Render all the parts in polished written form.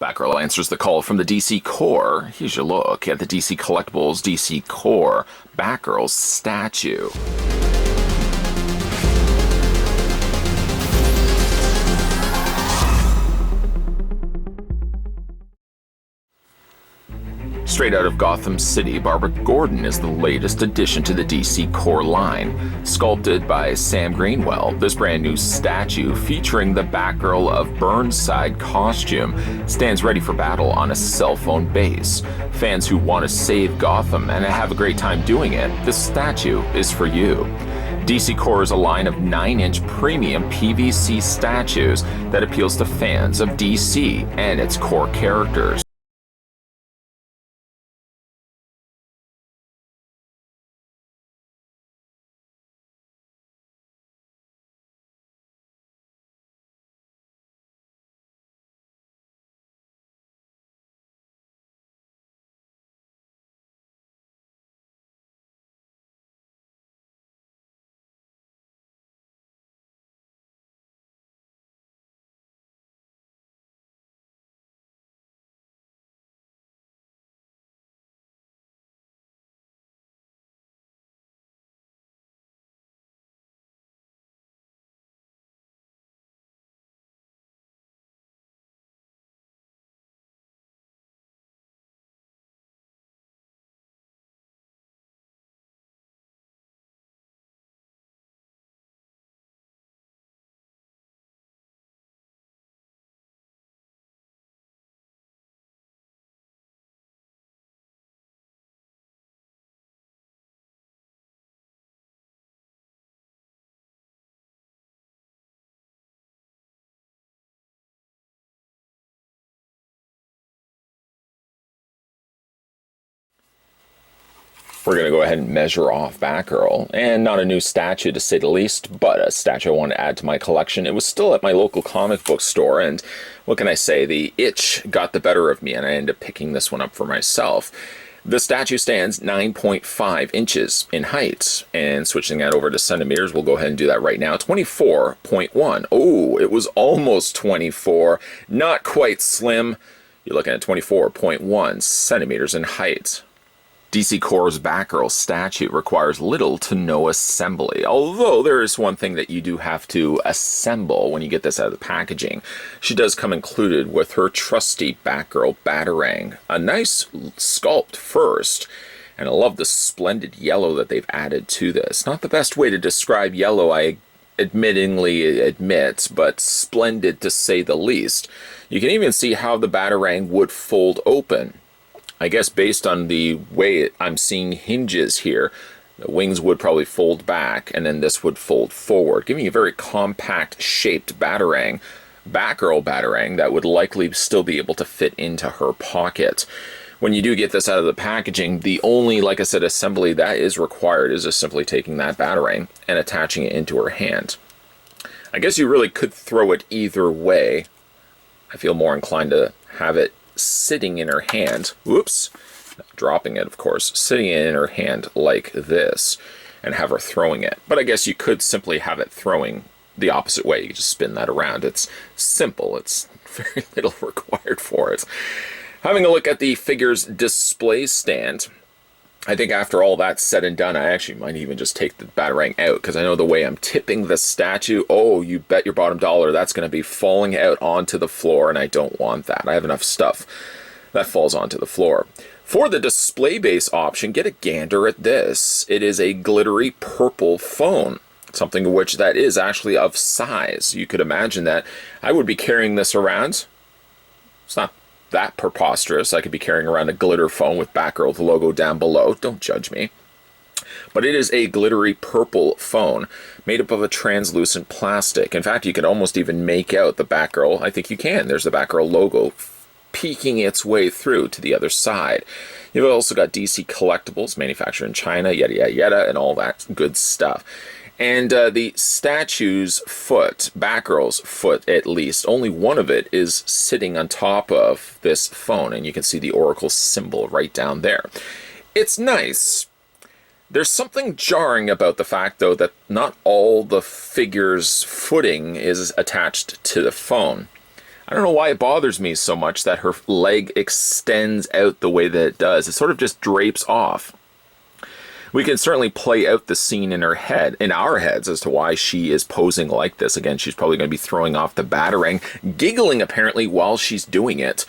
Batgirl answers the call from the DC Core. Here's your look at the DC Collectibles DC Core Batgirl's statue. Straight out of Gotham City, Barbara Gordon is the latest addition to the DC Core line. Sculpted by Sam Greenwell, this brand new statue featuring the Batgirl of Burnside costume stands ready for battle on a cell phone base. Fans who want to save Gotham and have a great time doing it, this statue is for you. DC Core is a line of 9-inch premium PVC statues that appeals to fans of DC and its core characters. We're going to go ahead and measure off Batgirl, and not a new statue to say the least, but a statue I want to add to my collection. It was still at my local comic book store, and what can I say, the itch got the better of me, and I ended up picking this one up for myself. The statue stands 9.5 inches in height, and switching that over to centimeters, we'll go ahead and do that right now. 24.1. Oh, it was almost 24. Not quite slim. You're looking at 24.1 centimeters in height. DC Core's Batgirl statue requires little to no assembly, although there is one thing that you do have to assemble when you get this out of the packaging. She does come included with her trusty Batgirl Batarang, a nice sculpt first, and I love the splendid yellow that they've added to this. Not the best way to describe yellow, I admittingly admit, but splendid to say the least. You can even see how the Batarang would fold open. I guess based on the way I'm seeing hinges here, the wings would probably fold back and then this would fold forward, giving you a very compact shaped Batgirl Batarang that would likely still be able to fit into her pocket. When you do get this out of the packaging, the only, like I said, assembly that is required is just simply taking that Batarang and attaching it into her hand. I guess you really could throw it either way. I feel more inclined to have it sitting in her hand, whoops, dropping it of course, sitting in her hand like this and have her throwing it. But I guess you could simply have it throwing the opposite way. You could just spin that around. It's simple. It's very little required for it. Having a look at the figure's display stand, I think after all that's said and done, I actually might even just take the Batarang out, because I know the way I'm tipping the statue, oh, you bet your bottom dollar that's going to be falling out onto the floor, and I don't want that. I have enough stuff that falls onto the floor. For the display base option, get a gander at this. It is a glittery purple phone, something which that is actually of size. You could imagine that I would be carrying this around. It's not that preposterous. I could be carrying around a glitter phone with Batgirl, the logo down below. Don't judge me. But it is a glittery purple phone made up of a translucent plastic. In fact, you can almost even make out the Batgirl. I think you can. There's the Batgirl logo peeking its way through to the other side. You've also got DC Collectibles, manufactured in China, yada, yada, yada, and all that good stuff. And the statue's foot, Batgirl's foot at least, only one of it is sitting on top of this phone, and you can see the Oracle symbol right down there. It's nice. There's something jarring about the fact, though, that not all the figure's footing is attached to the phone. I don't know why it bothers me so much that her leg extends out the way that it does. It sort of just drapes off. We can certainly play out the scene in her head, in our heads, as to why she is posing like this. Again, she's probably going to be throwing off the Batarang, giggling apparently while she's doing it.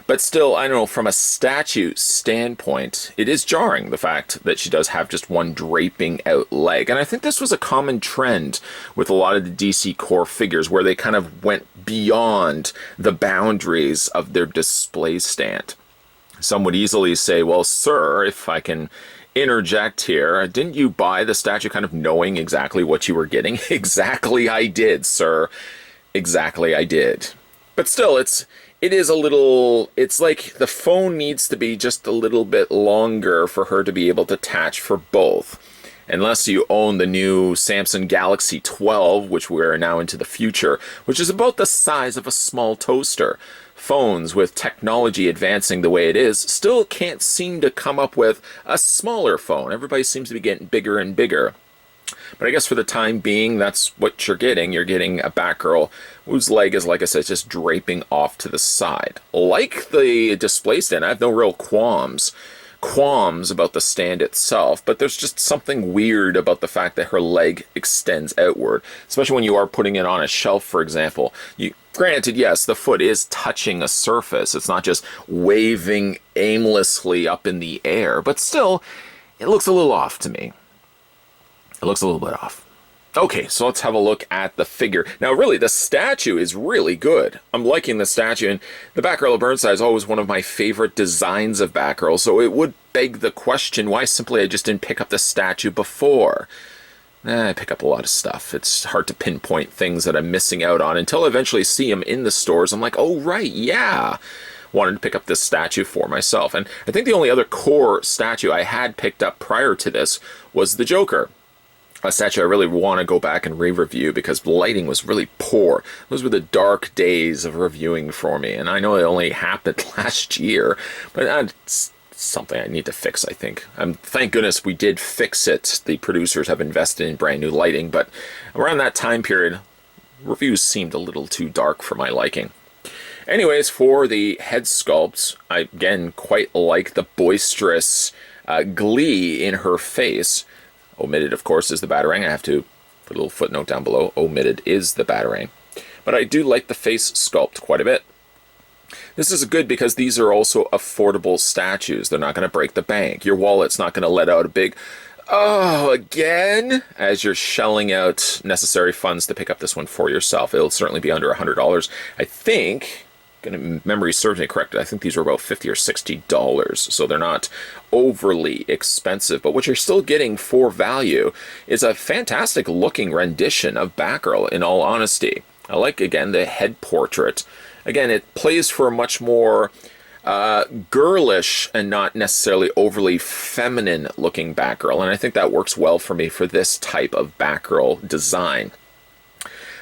But still, I don't know, from a statue standpoint, it is jarring, the fact that she does have just one draping out leg. And I think this was a common trend with a lot of the DC core figures, where they kind of went beyond the boundaries of their display stand. Some would easily say, well, sir, if I can interject here, didn't you buy the statue kind of knowing exactly what you were getting? Exactly I did, sir. Exactly I did. But still, it is a little, it's like the phone needs to be just a little bit longer for her to be able to attach for both. Unless you own the new Samsung Galaxy 12, which we're now into the future, which is about the size of a small toaster. Phones, with technology advancing the way it is, still can't seem to come up with a smaller phone. Everybody seems to be getting bigger and bigger. But I guess for the time being, that's what you're getting. You're getting a Batgirl whose leg is, like I said, just draping off to the side. Like the display stand, I have no real qualms about the stand itself, but there's just something weird about the fact that her leg extends outward, especially when you are putting it on a shelf, for example. Granted, yes, the foot is touching a surface. It's not just waving aimlessly up in the air, but still, it looks a little off to me. It looks a little bit off. Okay, so let's have a look at the figure. Now, really, the statue is really good. I'm liking the statue, and the Batgirl of Burnside is always one of my favorite designs of Batgirl, so it would beg the question, why simply I just didn't pick up the statue before? I pick up a lot of stuff. It's hard to pinpoint things that I'm missing out on until I eventually see them in the stores. I'm like, oh, right, yeah. Wanted to pick up this statue for myself. And I think the only other core statue I had picked up prior to this was the Joker. A statue I really want to go back and re-review because the lighting was really poor. Those were the dark days of reviewing for me. And I know it only happened last year, but it's something I need to fix, I think. Thank goodness we did fix it. The producers have invested in brand new lighting, but around that time period, reviews seemed a little too dark for my liking. Anyways, for the head sculpts, I again quite like the boisterous glee in her face. Omitted, of course, is the Batarang. I have to put a little footnote down below. Omitted is the Batarang. But I do like the face sculpt quite a bit. This is good because these are also affordable statues. They're not going to break the bank. Your wallet's not going to let out a big, oh, again? As you're shelling out necessary funds to pick up this one for yourself. It'll certainly be under $100. I think, memory serves me correct, I think these were about $50 or $60. So they're not overly expensive. But what you're still getting for value is a fantastic looking rendition of Batgirl, in all honesty. I like, again, the head portrait. Again, it plays for a much more girlish and not necessarily overly feminine looking Batgirl. And I think that works well for me for this type of Batgirl design.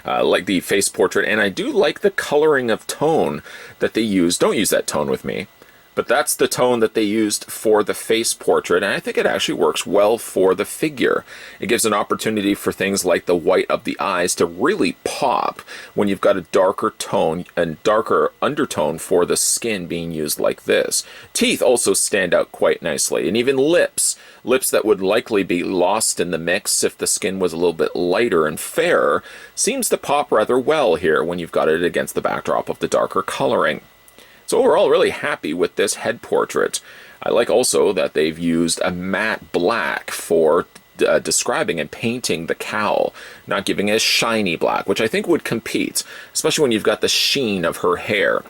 Like the face portrait, and I do like the coloring of tone that they use. Don't use that tone with me. But that's the tone that they used for the face portrait, and I think it actually works well for the figure. It gives an opportunity for things like the white of the eyes to really pop when you've got a darker tone and darker undertone for the skin being used like this. Teeth also stand out quite nicely, and even lips. Lips that would likely be lost in the mix if the skin was a little bit lighter and fairer, seems to pop rather well here when you've got it against the backdrop of the darker coloring. So overall, really happy with this head portrait. I like also that they've used a matte black for describing and painting the cowl, not giving it a shiny black, which I think would compete, especially when you've got the sheen of her hair.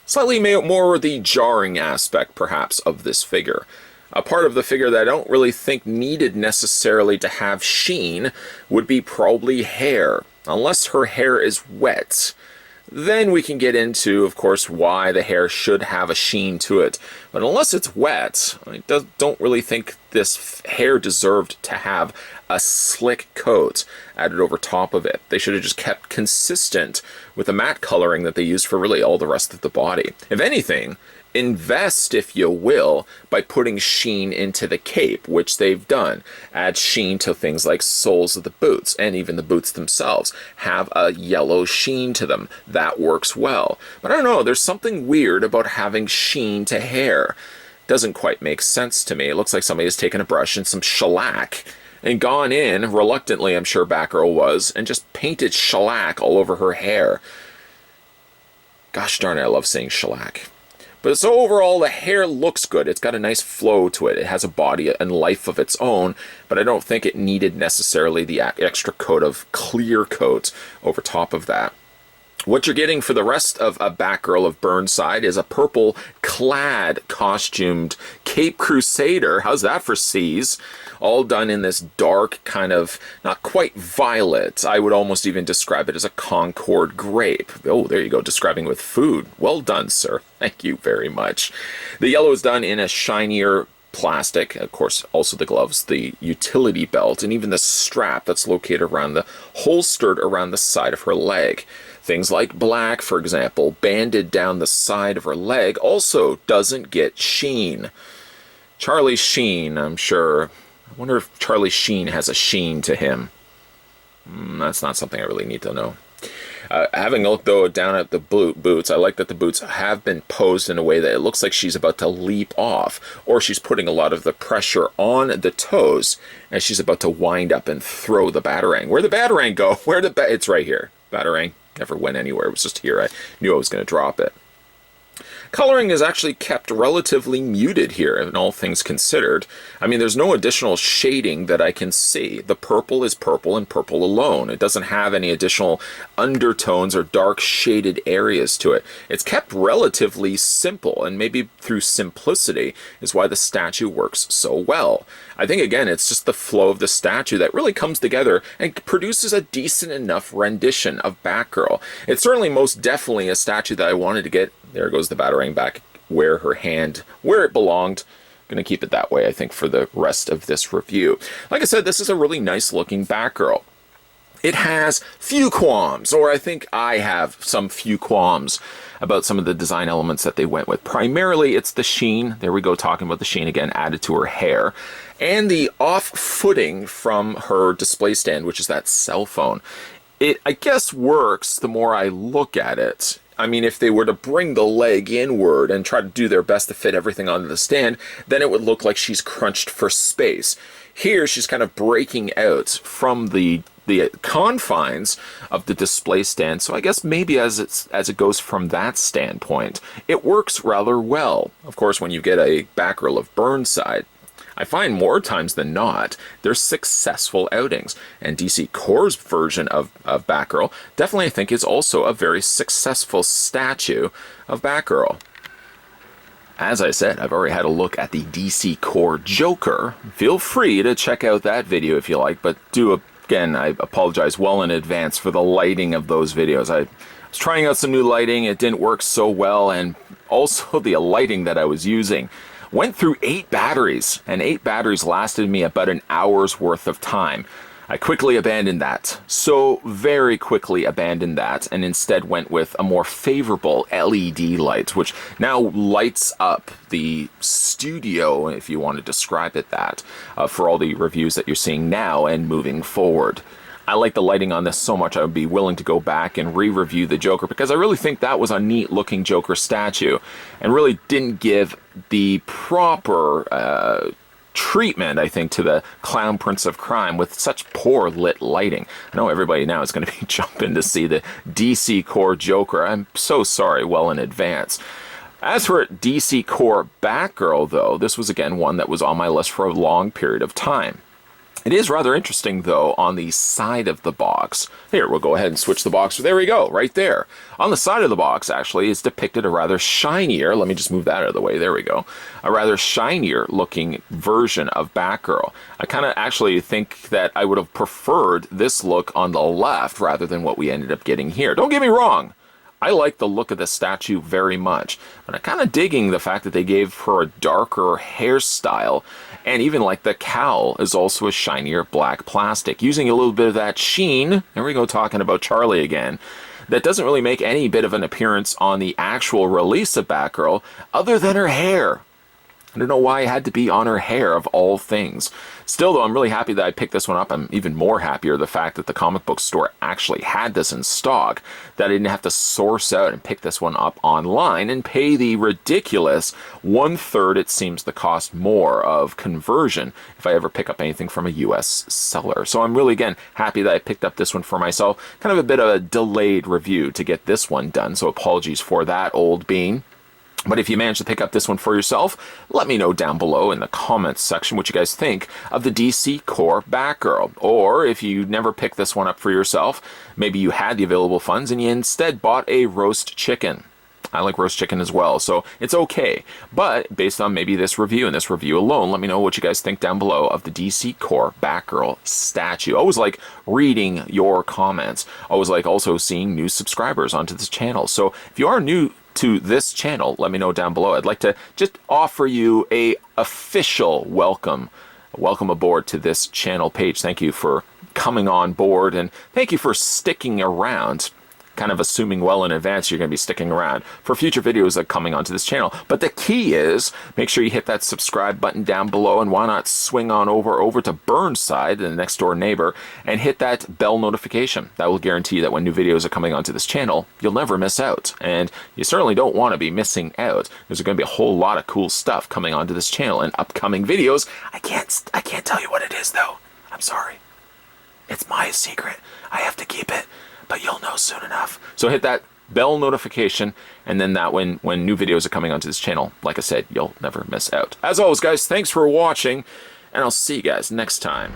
Slightly more the jarring aspect, perhaps, of this figure. A part of the figure that I don't really think needed necessarily to have sheen would be probably hair, unless her hair is wet. Then we can get into, of course, why the hair should have a sheen to it. But unless it's wet, I don't really think this hair deserved to have a slick coat added over top of it. They should have just kept consistent with the matte coloring that they used for really all the rest of the body. If anything, invest, if you will, by putting sheen into the cape, which they've done. Add sheen to things like soles of the boots, and even the boots themselves have a yellow sheen to them. That works well. But I don't know, there's something weird about having sheen to hair. Doesn't quite make sense to me. It looks like somebody has taken a brush and some shellac and gone in, reluctantly I'm sure Batgirl was, and just painted shellac all over her hair. Gosh darn it, I love saying shellac. But so overall, the hair looks good. It's got a nice flow to it. It has a body and life of its own, but I don't think it needed necessarily the extra coat of clear coat over top of that. What you're getting for the rest of a Batgirl of Burnside is a purple-clad, costumed Cape Crusader. How's that for C's? All done in this dark kind of, not quite violet. I would almost even describe it as a Concord grape. Oh, there you go, describing with food. Well done, sir. Thank you very much. The yellow is done in a shinier plastic, of course, also the gloves, the utility belt, and even the strap that's located around the, holstered around the side of her leg. Things like black, for example, banded down the side of her leg, also doesn't get sheen. Charlie Sheen, I'm sure. I wonder if Charlie Sheen has a sheen to him. That's not something I really need to know. Having looked, though, down at the boots, I like that the boots have been posed in a way that it looks like she's about to leap off, or she's putting a lot of the pressure on the toes as she's about to wind up and throw the Batarang. Where'd the Batarang go? It's right here. Batarang never went anywhere. It was just here. I knew I was going to drop it. Coloring is actually kept relatively muted here, in all things considered. I mean, there's no additional shading that I can see. The purple is purple and purple alone. It doesn't have any additional undertones or dark shaded areas to it. It's kept relatively simple, and maybe through simplicity is why the statue works so well. I think, again, it's just the flow of the statue that really comes together and produces a decent enough rendition of Batgirl. It's certainly most definitely a statue that I wanted to get. There goes the Batarang back where it belonged. I'm going to keep it that way, I think, for the rest of this review. Like I said, this is a really nice looking Batgirl. It has few qualms, or I think I have some few qualms about some of the design elements that they went with. Primarily, it's the sheen. There we go, talking about the sheen again, added to her hair. And the off-footing from her display stand, which is that cell phone. It, I guess, works the more I look at it. I mean, if they were to bring the leg inward and try to do their best to fit everything onto the stand, then it would look like she's crunched for space. Here, she's kind of breaking out from the confines of the display stand, so I guess maybe as it goes from that standpoint, it works rather well. Of course, when you get a Batgirl of Burnside, I find more times than not, they're successful outings. And DC Corps' version of Batgirl definitely, I think, is also a very successful statue of Batgirl. As I said, I've already had a look at the DC Corps Joker. Feel free to check out that video if you like, but again, I apologize well in advance for the lighting of those videos. I was trying out some new lighting, it didn't work so well, and also the lighting that I was using went through 8 batteries, and 8 batteries lasted me about an hour's worth of time. I quickly abandoned that, so very quickly abandoned that, and instead went with a more favorable LED light, which now lights up the studio, if you want to describe it that, for all the reviews that you're seeing now and moving forward. I like the lighting on this so much I would be willing to go back and re-review the Joker, because I really think that was a neat looking Joker statue and really didn't give the proper treatment, I think, to the Clown Prince of Crime with such poor lit lighting. I know everybody now is going to be jumping to see the DC Corps Joker. I'm so sorry well in advance. As for DC Corps Batgirl, though, this was again one that was on my list for a long period of time. It is rather interesting, though, on the side of the box. Here, we'll go ahead and switch the box. There we go, right there. On the side of the box, actually, is depicted a rather shinier, let me just move that out of the way, there we go, a rather shinier looking version of Batgirl. I kind of actually think that I would have preferred this look on the left rather than what we ended up getting here. Don't get me wrong. I like the look of the statue very much, but I'm kind of digging the fact that they gave her a darker hairstyle, and even like the cowl is also a shinier black plastic, using a little bit of that sheen. There we go, talking about Charlie again. that doesn't really make any bit of an appearance on the actual release of Batgirl, other than her hair. I don't know why it had to be on her hair, of all things. Still, though, I'm really happy that I picked this one up. I'm even more happier the fact that the comic book store actually had this in stock, that I didn't have to source out and pick this one up online and pay the ridiculous 1/3, it seems, the cost more of conversion if I ever pick up anything from a US seller. So I'm really, again, happy that I picked up this one for myself. Kind of a bit of a delayed review to get this one done, so apologies for that, old bean. But if you manage to pick up this one for yourself, let me know down below in the comments section what you guys think of the DC Core Batgirl. Or if you never picked this one up for yourself, maybe you had the available funds and you instead bought a roast chicken. I like roast chicken as well, so it's okay. But based on maybe this review and this review alone, let me know what you guys think down below of the DC Core Batgirl statue. I always like reading your comments. I always like also seeing new subscribers onto this channel. So if you are new to this channel, let me know down below. I'd like to just offer you a official welcome aboard to this channel page. Thank you for coming on board, and thank you for sticking around, kind of assuming well in advance you're going to be sticking around for future videos that are coming onto this channel. But the key is, make sure you hit that subscribe button down below, and why not swing on over to Burnside, the next door neighbor, and hit that bell notification. That will guarantee that when new videos are coming onto this channel, you'll never miss out. And you certainly don't want to be missing out. There's going to be a whole lot of cool stuff coming onto this channel in upcoming videos. I can't tell you what it is, though. I'm sorry. It's my secret. I have to keep it. But you'll know soon enough. So hit that bell notification, and then that when new videos are coming onto this channel, like I said, you'll never miss out. As always, guys, thanks for watching, and I'll see you guys next time.